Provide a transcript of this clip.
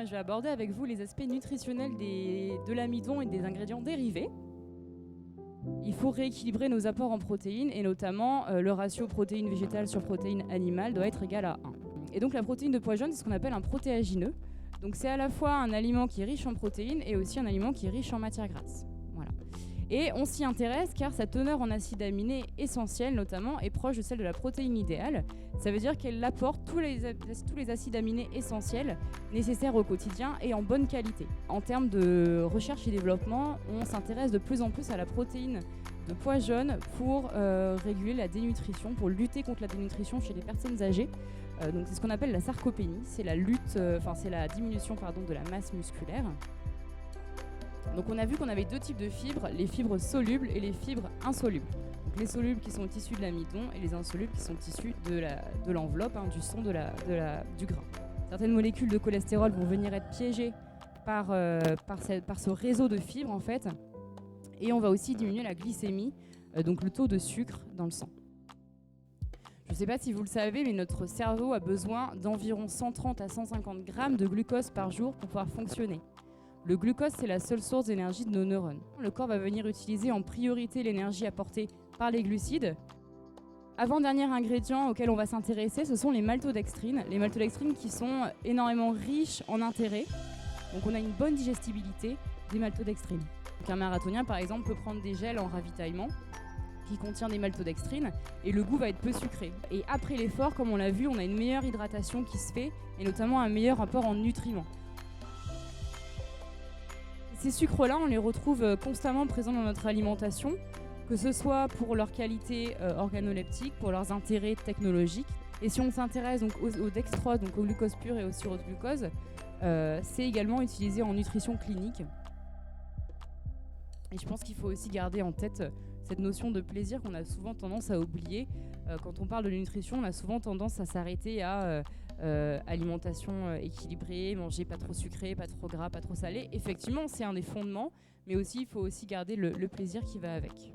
Je vais aborder avec vous les aspects nutritionnels de l'amidon et des ingrédients dérivés. Il faut rééquilibrer nos apports en protéines et notamment le ratio protéines végétales sur protéines animales doit être égal à 1. Et donc la protéine de pois jaune, c'est ce qu'on appelle un protéagineux. Donc c'est à la fois un aliment qui est riche en protéines et aussi un aliment qui est riche en matières grasses. Voilà. Et on s'y intéresse car sa teneur en acides aminés essentiels notamment est proche de celle de la protéine idéale. Ça veut dire qu'elle apporte tous les acides aminés essentiels nécessaires au quotidien et en bonne qualité. En termes de recherche et développement, on s'intéresse de plus en plus à la protéine de pois jaune pour réguler la dénutrition, pour lutter contre la dénutrition chez les personnes âgées. Donc c'est ce qu'on appelle la sarcopénie, c'est la diminution de la masse musculaire. Donc on a vu qu'on avait deux types de fibres, les fibres solubles et les fibres insolubles. Donc les solubles qui sont issus de l'amidon et les insolubles qui sont issus de l'enveloppe, du son du grain. Certaines molécules de cholestérol vont venir être piégées par ce réseau de fibres en fait. Et on va aussi diminuer la glycémie, donc le taux de sucre dans le sang. Je ne sais pas si vous le savez, mais notre cerveau a besoin d'environ 130 à 150 grammes de glucose par jour pour pouvoir fonctionner. Le glucose, c'est la seule source d'énergie de nos neurones. Le corps va venir utiliser en priorité l'énergie apportée par les glucides. Avant-dernier ingrédient auquel on va s'intéresser, ce sont les maltodextrines. Les maltodextrines qui sont énormément riches en intérêts. Donc on a une bonne digestibilité des maltodextrines. Donc un marathonien, par exemple, peut prendre des gels en ravitaillement qui contient des maltodextrines et le goût va être peu sucré. Et après l'effort, comme on l'a vu, on a une meilleure hydratation qui se fait et notamment un meilleur apport en nutriments. Ces sucres-là, on les retrouve constamment présents dans notre alimentation, que ce soit pour leur qualité organoleptique, pour leurs intérêts technologiques. Et si on s'intéresse donc au dextrose, donc au glucose pur et au sirop de glucose, c'est également utilisé en nutrition clinique. Et je pense qu'il faut aussi garder en tête cette notion de plaisir qu'on a souvent tendance à oublier. Quand on parle de nutrition, on a souvent tendance à s'arrêter à alimentation équilibrée, manger pas trop sucré, pas trop gras, pas trop salé. Effectivement, c'est un des fondements, mais aussi il faut aussi garder le plaisir qui va avec.